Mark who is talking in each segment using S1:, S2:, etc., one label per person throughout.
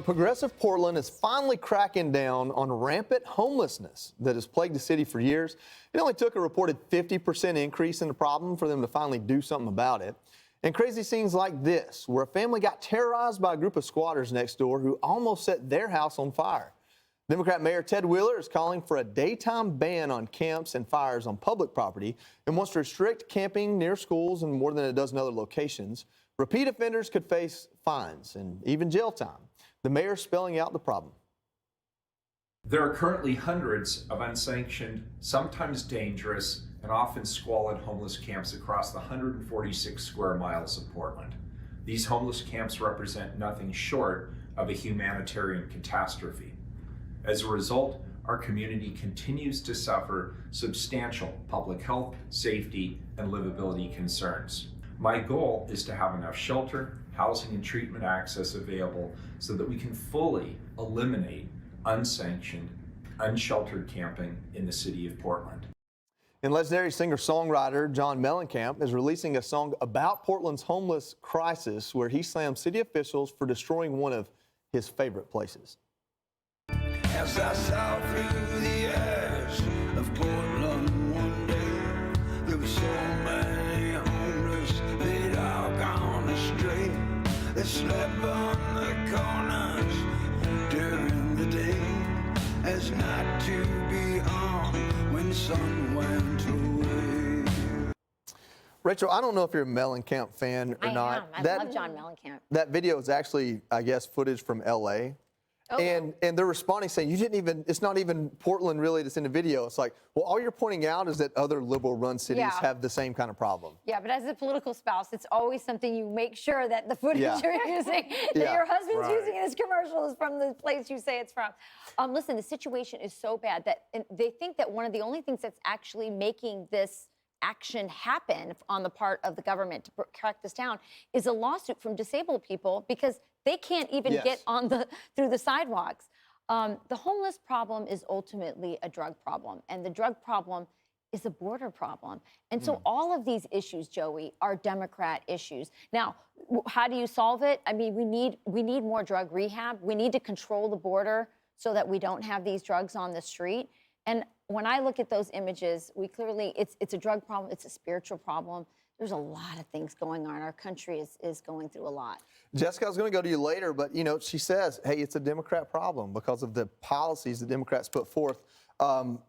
S1: Progressive Portland is finally cracking down on rampant homelessness that has plagued the city for years. It only took a reported 50% increase in the problem for them to finally do something about it. And crazy scenes like this, where a family got terrorized by a group of squatters next door who almost set their house on fire. Democrat Mayor Ted Wheeler is calling for a daytime ban on camps and fires on public property and wants to restrict camping near schools and more than a dozen other locations. Repeat offenders could face fines and even jail time. The mayor spelling out the problem.
S2: There are currently hundreds of unsanctioned, sometimes dangerous, and often squalid homeless camps across the 146 square miles of Portland. These homeless camps represent nothing short of a humanitarian catastrophe. As a result, our community continues to suffer substantial public health, safety, and livability concerns. My goal is to have enough shelter, housing, and treatment access available so that we can fully eliminate unsanctioned, unsheltered camping in the city of Portland.
S1: And legendary singer-songwriter John Mellencamp is releasing a song about Portland's homeless crisis where he slams city officials for destroying one of his favorite places.
S3: As I saw through the ash of Portland one day, there were so many homeless, they'd all gone astray. They slept on the corners during the day, as not to be on when the sun went away.
S1: Rachel, I don't know if you're a Mellencamp fan or not.
S4: I love John Mellencamp.
S1: That video is actually, I guess, footage from L.A. Oh. And they're responding saying, it's not even Portland really that's in the video. It's like, well, all you're pointing out is that other liberal-run cities have the same kind of problem.
S4: Yeah, but as a political spouse, it's always something you make sure that the footage you're using, that your husband's using in his commercial is from the place you say it's from. Listen, the situation is so bad that they think that one of the only things that's actually making this action happen on the part of the government to crack this down is a lawsuit from disabled people because they can't even get on through the sidewalks. The homeless problem is ultimately a drug problem, and the drug problem is a border problem. And so all of these issues, Joey, are Democrat issues. Now, how do you solve it? I mean, we need more drug rehab. We need to control the border so that we don't have these drugs on the street. And when I look at those images, it's a drug problem, it's a spiritual problem. There's a lot of things going on. Our country is going through a lot.
S1: Jessica, I was going to go to you later, but, she says, hey, it's a Democrat problem because of the policies the Democrats put forth.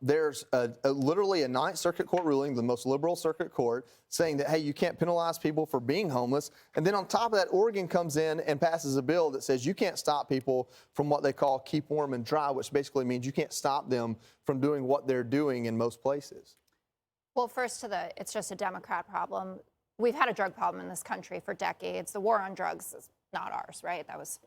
S1: There's literally a Ninth Circuit Court ruling, the most liberal circuit court, saying that, hey, you can't penalize people for being homeless. And then on top of that, Oregon comes in and passes a bill that says you can't stop people from what they call keep warm and dry, which basically means you can't stop them from doing what they're doing in most places.
S5: Well, first it's just a Democrat problem. We've had a drug problem in this country for decades. The war on drugs is not ours, right? That was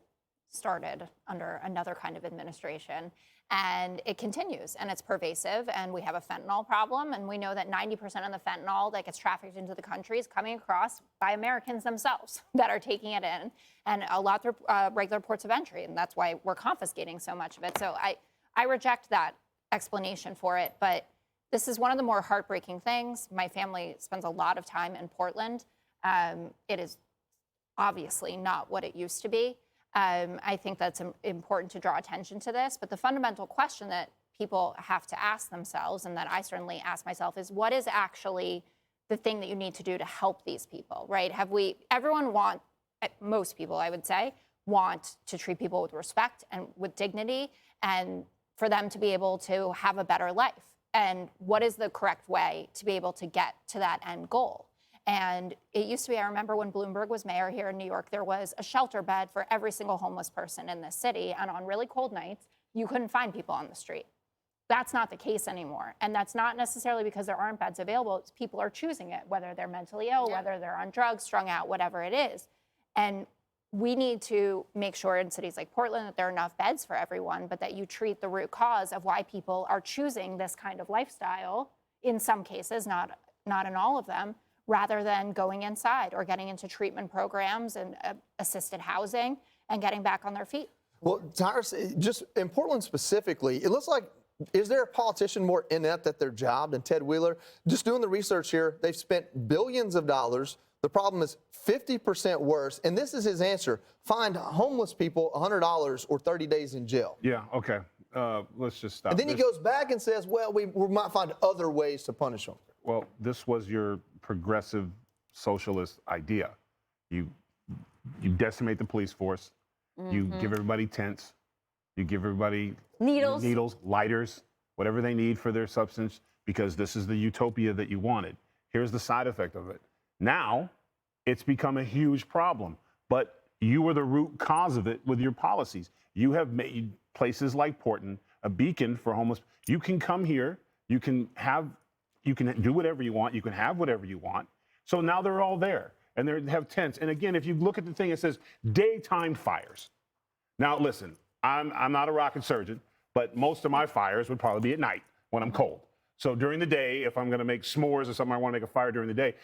S5: started under another kind of administration. And it continues, and it's pervasive, and we have a fentanyl problem, and we know that 90% of the fentanyl that gets trafficked into the country is coming across by Americans themselves that are taking it in, and a lot through regular ports of entry, and that's why we're confiscating so much of it. So I reject that explanation for it, but this is one of the more heartbreaking things. My family spends a lot of time in Portland. It is obviously not what it used to be. I think that's important to draw attention to this. But the fundamental question that people have to ask themselves, and that I certainly ask myself, is what is actually the thing that you need to do to help these people, right? Most people, I would say, want to treat people with respect and with dignity and for them to be able to have a better life. And what is the correct way to be able to get to that end goal? And it used to be, I remember when Bloomberg was mayor here in New York, there was a shelter bed for every single homeless person in this city. And on really cold nights, you couldn't find people on the street. That's not the case anymore. And that's not necessarily because there aren't beds available. It's people are choosing it, whether they're mentally ill, whether they're on drugs, strung out, whatever it is. And we need to make sure in cities like Portland that there are enough beds for everyone, but that you treat the root cause of why people are choosing this kind of lifestyle, in some cases, not in all of them, rather than going inside or getting into treatment programs and assisted housing and getting back on their feet.
S1: Well, Tyrus, just in Portland specifically, it looks like, is there a politician more inept at their job than Ted Wheeler? Just doing the research here, they've spent billions of dollars The problem is 50% worse. And this is his answer. Find homeless people $100 or 30 days in jail.
S6: Yeah, okay. Let's just stop.
S1: And then he goes back and says, well, we might find other ways to punish them.
S6: Well, this was your progressive socialist idea. You decimate the police force. You give everybody tents. You give everybody needles, lighters, whatever they need for their substance, because this is the utopia that you wanted. Here's the side effect of it. Now, it's become a huge problem, but you were the root cause of it with your policies. You have made places like Portland a beacon for homeless. You can come here, you can do whatever you want, you can have whatever you want. So now they're all there, and they have tents. And again, if you look at the thing, it says daytime fires. Now, listen, I'm not a rocket surgeon, but most of my fires would probably be at night when I'm cold. So during the day, if I'm going to make s'mores or something, I want to make a fire during the day,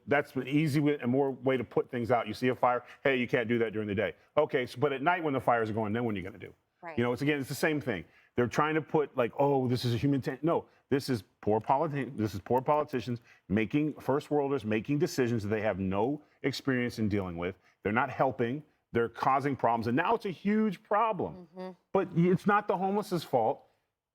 S6: that's an easy way and more way to put things out. You see a fire, hey, you can't do that during the day. Okay, so, but at night when the fires are going, then what are you going to do?
S4: Right.
S6: You know, it's the same thing. They're trying to put like, oh, this is a human tent. No, this is poor politicians making, first worlders making decisions that they have no experience in dealing with. They're not helping. They're causing problems. And now it's a huge problem. But it's not the homeless's fault.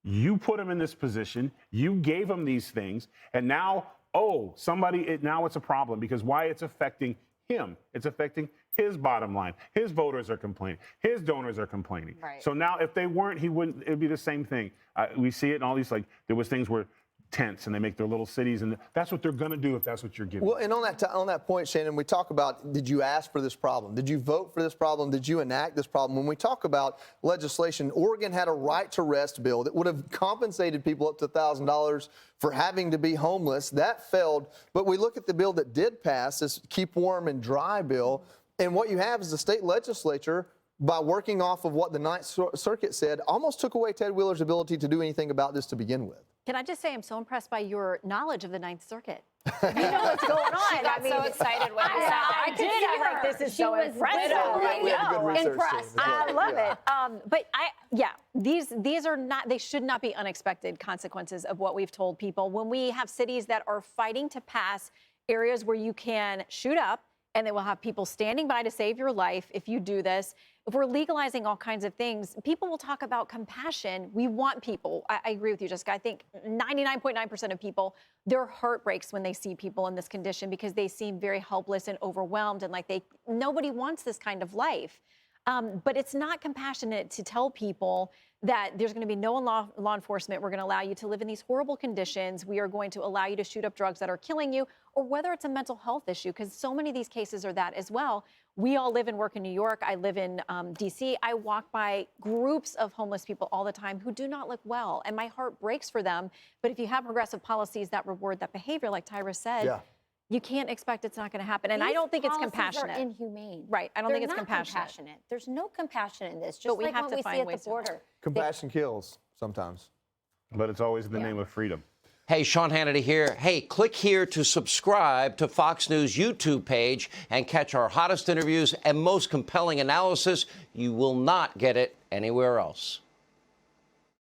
S6: You put them in this position. You gave them these things. And now, now it's a problem because why? It's affecting him. It's affecting his bottom line. His voters are complaining. His donors are complaining.
S4: Right.
S6: So now if they weren't, it'd be the same thing. We see it in all these, like, there was things where tents and they make their little cities, and that's what they're going to do if that's what you're giving.
S1: Well, and on that point, Shannon, we talk about, did you ask for this problem? Did you vote for this problem? Did you enact this problem? When we talk about legislation, Oregon had a right to rest bill that would have compensated people up to $1,000 for having to be homeless. That failed. But we look at the bill that did pass, this Keep Warm and Dry bill, and what you have is the state legislature, by working off of what the Ninth Circuit said, almost took away Ted Wheeler's ability to do anything about this to begin with.
S7: Can I just say I'm so impressed by your knowledge of the Ninth Circuit. You know what's going on.
S5: She got so excited when you said that.
S7: I did. I'm like, this is so impressive.
S1: We have a good research team.
S7: I love it. But these are not, they should not be unexpected consequences of what we've told people. When we have cities that are fighting to pass areas where you can shoot up, and they will have people standing by to save your life if you do this. If we're legalizing all kinds of things, people will talk about compassion. We want people. I agree with you, Jessica. I think 99.9% of people, their heart breaks when they see people in this condition because they seem very helpless and overwhelmed and like nobody wants this kind of life. But it's not compassionate to tell people that there's going to be no law enforcement. We're going to allow you to live in these horrible conditions. We are going to allow you to shoot up drugs that are killing you, or whether it's a mental health issue, because so many of these cases are that as well. We all live and work in New York. I live in D.C. I walk by groups of homeless people all the time who do not look well, and my heart breaks for them. But if you have progressive policies that reward that behavior, like Tyra said, you can't expect it's not going to happen. And I don't think it's compassionate.
S4: Are inhumane.
S7: Right. I don't think it's compassionate.
S4: There's no compassion in this. Just
S7: But we
S4: like
S7: have
S4: what
S7: to
S4: we
S7: find
S4: see at
S7: ways
S4: the border.
S1: Compassion kills sometimes.
S6: But it's always in the name of freedom.
S8: Hey, Sean Hannity here. Hey, click here to subscribe to Fox News YouTube page and catch our hottest interviews and most compelling analysis. You will not get it anywhere else.